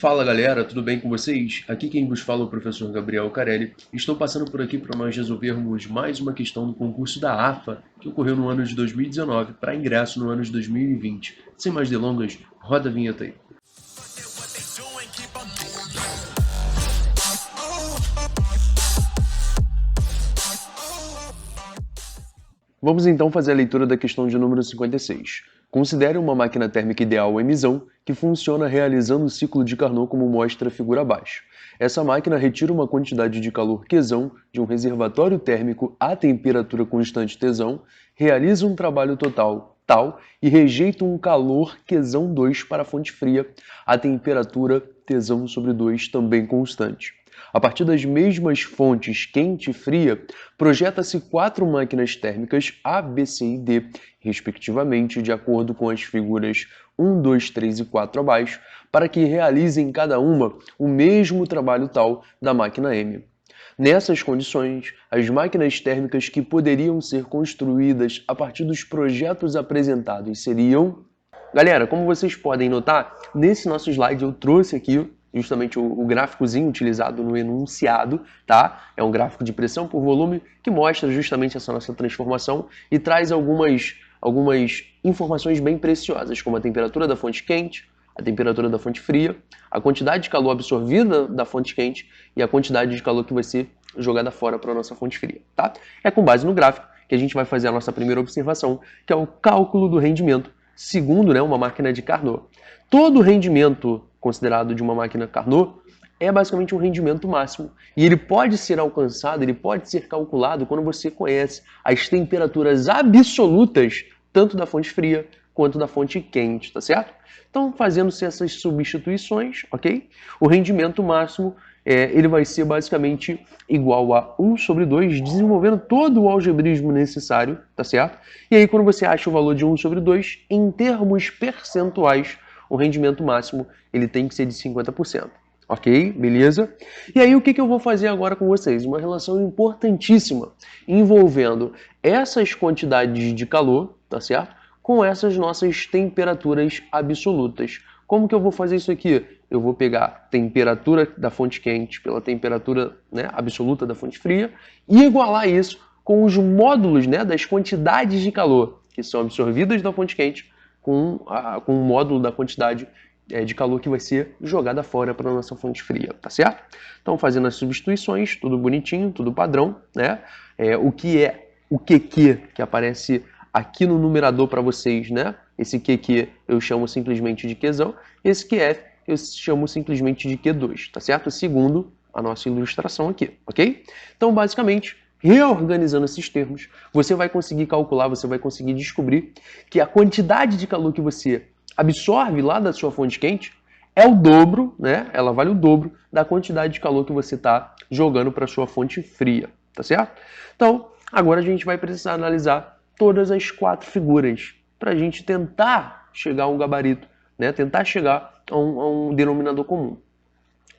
Fala galera, tudo bem com vocês? Aqui quem vos fala é o professor Gabriel Carelli. Estou passando por aqui para nós resolvermos mais uma questão do concurso da AFA que ocorreu no ano de 2019 para ingresso no ano de 2020. Sem mais delongas, roda a vinheta aí. Vamos então fazer a leitura da questão de número 56. Considere uma máquina térmica ideal emisão que funciona realizando o ciclo de Carnot como mostra a figura abaixo. Essa máquina retira uma quantidade de calor Qzão de um reservatório térmico a temperatura constante Tsão, realiza um trabalho total tal e rejeita um calor Qzão 2 para a fonte fria a temperatura Tsão sobre 2 também constante. A partir das mesmas fontes quente e fria, projeta-se 4 máquinas térmicas A, B, C e D, respectivamente, de acordo com as figuras 1, 2, 3 e 4 abaixo, para que realizem cada uma o mesmo trabalho tal da máquina M. Nessas condições, as máquinas térmicas que poderiam ser construídas a partir dos projetos apresentados seriam... Galera, como vocês podem notar, nesse nosso slide eu trouxe aqui justamente o gráficozinho utilizado no enunciado, tá? É um gráfico de pressão por volume que mostra justamente essa nossa transformação e traz algumas informações bem preciosas, como a temperatura da fonte quente, a temperatura da fonte fria, a quantidade de calor absorvida da fonte quente e a quantidade de calor que vai ser jogada fora para a nossa fonte fria, tá? É com base no gráfico que a gente vai fazer a nossa primeira observação, que é o cálculo do rendimento, segundo, uma máquina de Carnot. Todo rendimento considerado de uma máquina Carnot é basicamente um rendimento máximo. E ele pode ser alcançado, ele pode ser calculado quando você conhece as temperaturas absolutas, tanto da fonte fria quanto da fonte quente, tá certo? Então, fazendo-se essas substituições, ok? O rendimento máximo ele vai ser basicamente igual a 1 sobre 2, desenvolvendo todo o algebrismo necessário, tá certo? E aí, quando você acha o valor de 1 sobre 2, em termos percentuais, o rendimento máximo ele tem que ser de 50%. Ok? Beleza? E aí, o que eu vou fazer agora com vocês? Uma relação importantíssima envolvendo essas quantidades de calor, tá certo? Com essas nossas temperaturas absolutas. Como que eu vou fazer isso aqui? Eu vou pegar a temperatura da fonte quente pela temperatura absoluta da fonte fria e igualar isso com os módulos das quantidades de calor que são absorvidas da fonte quente com o módulo da quantidade de calor que vai ser jogada fora para a nossa fonte fria, tá certo? Então, fazendo as substituições, tudo bonitinho, tudo padrão, né? O que é o QQ que aparece aqui no numerador para vocês, né? Esse QQ eu chamo simplesmente de Qzão, esse QF eu chamo simplesmente de Q2, tá certo? Segundo a nossa ilustração aqui, ok? Então, basicamente, reorganizando esses termos, você vai conseguir calcular, você vai conseguir descobrir que a quantidade de calor que você absorve lá da sua fonte quente é o dobro, né? Ela vale o dobro da quantidade de calor que você está jogando para a sua fonte fria, tá certo? Então, agora a gente vai precisar analisar todas as 4 figuras para a gente tentar chegar a um gabarito, né? Tentar chegar a um denominador comum.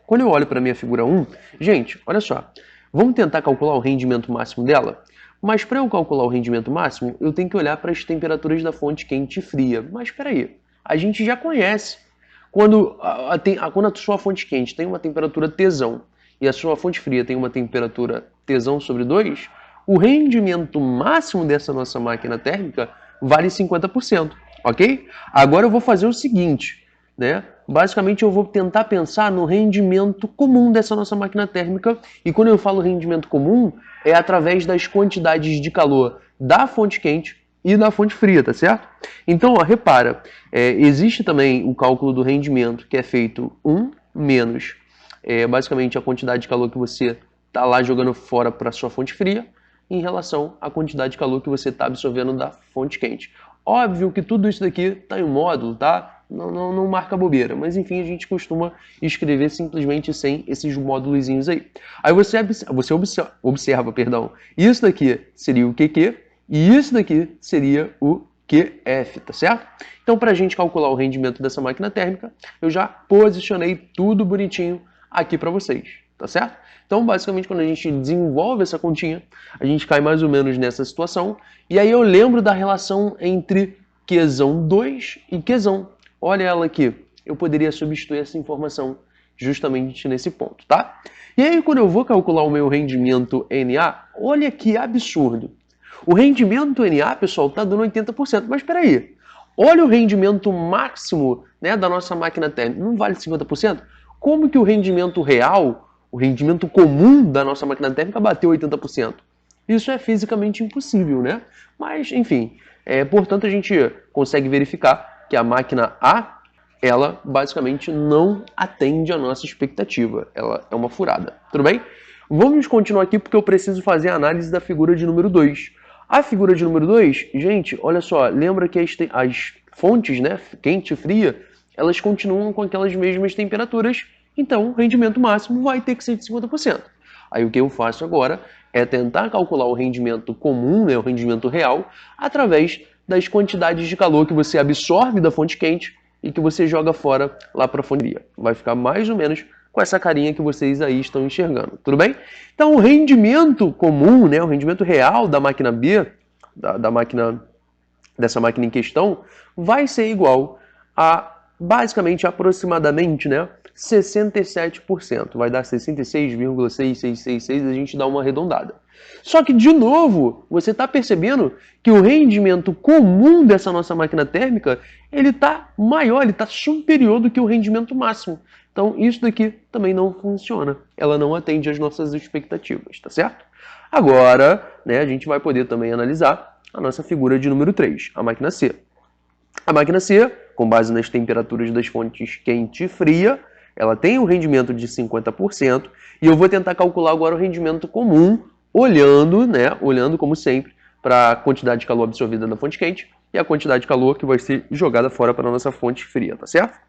Quando eu olho para a minha figura 1, gente, olha só, vamos tentar calcular o rendimento máximo dela? Mas para eu calcular o rendimento máximo, eu tenho que olhar para as temperaturas da fonte quente e fria. Mas espera aí, a gente já conhece. Quando a sua fonte quente tem uma temperatura Tsão e a sua fonte fria tem uma temperatura Tsão sobre 2, o rendimento máximo dessa nossa máquina térmica vale 50%, ok? Agora eu vou fazer o seguinte, né? Basicamente eu vou tentar pensar no rendimento comum dessa nossa máquina térmica, e quando eu falo rendimento comum, é através das quantidades de calor da fonte quente e da fonte fria, tá certo? Então, ó, repara, existe também o cálculo do rendimento, que é feito 1 menos, basicamente, a quantidade de calor que você está lá jogando fora para a sua fonte fria, em relação à quantidade de calor que você está absorvendo da fonte quente. Óbvio que tudo isso daqui está em módulo, tá? Não marca bobeira, mas enfim, a gente costuma escrever simplesmente sem esses módulozinhos aí. Aí você observa, isso daqui seria o QQ e isso daqui seria o QF, tá certo? Então, para a gente calcular o rendimento dessa máquina térmica, eu já posicionei tudo bonitinho aqui para vocês, tá certo? Então, basicamente, quando a gente desenvolve essa continha, a gente cai mais ou menos nessa situação. E aí eu lembro da relação entre Qzão 2 e Qzão. Olha ela aqui. Eu poderia substituir essa informação justamente nesse ponto, tá? E aí, quando eu vou calcular o meu rendimento NA, olha que absurdo. O rendimento NA, pessoal, está dando 80%, mas espera aí. Olha o rendimento máximo, né, da nossa máquina térmica, não vale 50%? Como que o rendimento real, o rendimento comum da nossa máquina térmica bateu 80%? Isso é fisicamente impossível, né? Mas, enfim, portanto, a gente consegue verificar que a máquina A, ela basicamente não atende a nossa expectativa. Ela é uma furada. Tudo bem? Vamos continuar aqui porque eu preciso fazer a análise da figura de número 2. A figura de número 2, gente, olha só, lembra que as fontes, né, quente e fria, elas continuam com aquelas mesmas temperaturas, então o rendimento máximo vai ter que ser de 50%. Aí o que eu faço agora é tentar calcular o rendimento comum, né, o rendimento real, através das quantidades de calor que você absorve da fonte quente e que você joga fora lá para a fonte fria. Vai ficar mais ou menos com essa carinha que vocês aí estão enxergando, tudo bem? Então o rendimento comum, né, o rendimento real da máquina B, dessa máquina em questão, vai ser igual a, basicamente, aproximadamente, né, 67%. Vai dar 66,6666, a gente dá uma arredondada. Só que, de novo, você está percebendo que o rendimento comum dessa nossa máquina térmica, ele está maior, ele está superior do que o rendimento máximo. Então, isso daqui também não funciona. Ela não atende às nossas expectativas, tá certo? Agora, né, a gente vai poder também analisar a nossa figura de número 3, a máquina C. A máquina C, com base nas temperaturas das fontes quente e fria, ela tem um rendimento de 50%, e eu vou tentar calcular agora o rendimento comum, olhando como sempre, para a quantidade de calor absorvida na fonte quente e a quantidade de calor que vai ser jogada fora para a nossa fonte fria, tá certo?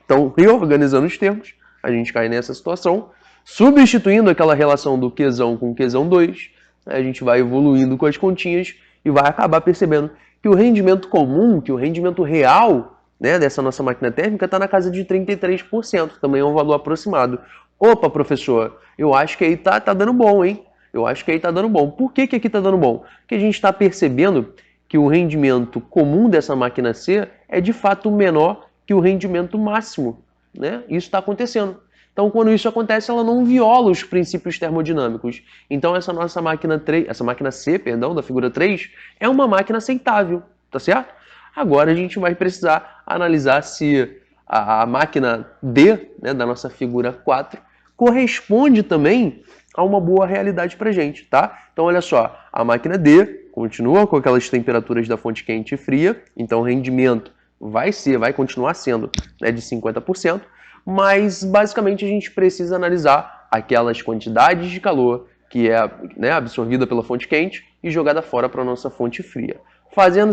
Então, reorganizando os termos, a gente cai nessa situação, substituindo aquela relação do Qzão com Qzão 2, a gente vai evoluindo com as continhas e vai acabar percebendo que o rendimento comum, que o rendimento real, né, dessa nossa máquina térmica está na casa de 33%, também é um valor aproximado. Opa, professor, eu acho que aí tá dando bom, hein? Eu acho que aí tá dando bom. Por que aqui está dando bom? Porque a gente está percebendo que o rendimento comum dessa máquina C é de fato menor que o rendimento máximo, né? Isso está acontecendo. Então, quando isso acontece, ela não viola os princípios termodinâmicos. Então, essa nossa máquina C, da figura 3, é uma máquina aceitável, tá certo? Agora a gente vai precisar analisar se a máquina D, né, da nossa figura 4, corresponde também a uma boa realidade para a gente, tá? Então, olha só, a máquina D continua com aquelas temperaturas da fonte quente e fria, então o rendimento vai continuar sendo, né, de 50%, mas basicamente a gente precisa analisar aquelas quantidades de calor que é, né, absorvida pela fonte quente e jogada fora para a nossa fonte fria. Fazendo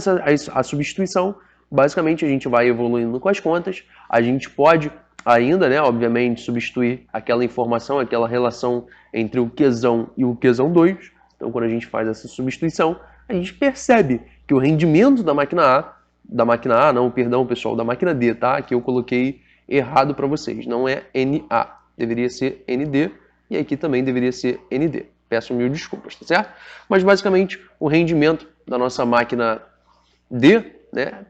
a substituição, basicamente a gente vai evoluindo com as contas, a gente pode ainda, né, obviamente, substituir aquela informação, aquela relação entre o Qzão e o Qzão 2. Então, quando a gente faz essa substituição, a gente percebe que o rendimento da máquina da máquina D, tá? Aqui eu coloquei errado para vocês, não é NA, deveria ser ND, e aqui também deveria ser ND. Peço mil desculpas, tá certo? Mas basicamente o rendimento da nossa máquina D, né,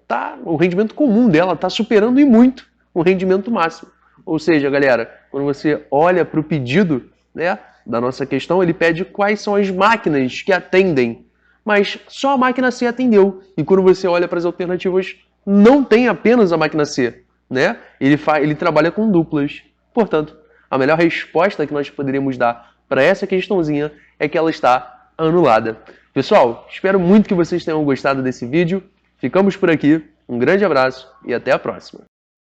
o rendimento comum dela está superando e muito o rendimento máximo. Ou seja, galera, quando você olha para o pedido, né, da nossa questão, ele pede quais são as máquinas que atendem, mas só a máquina C atendeu. E quando você olha para as alternativas, não tem apenas a máquina C, né? Ele trabalha com duplas. Portanto, a melhor resposta que nós poderíamos dar para essa questãozinha é que ela está anulada. Pessoal, espero muito que vocês tenham gostado desse vídeo. Ficamos por aqui. Um grande abraço e até a próxima.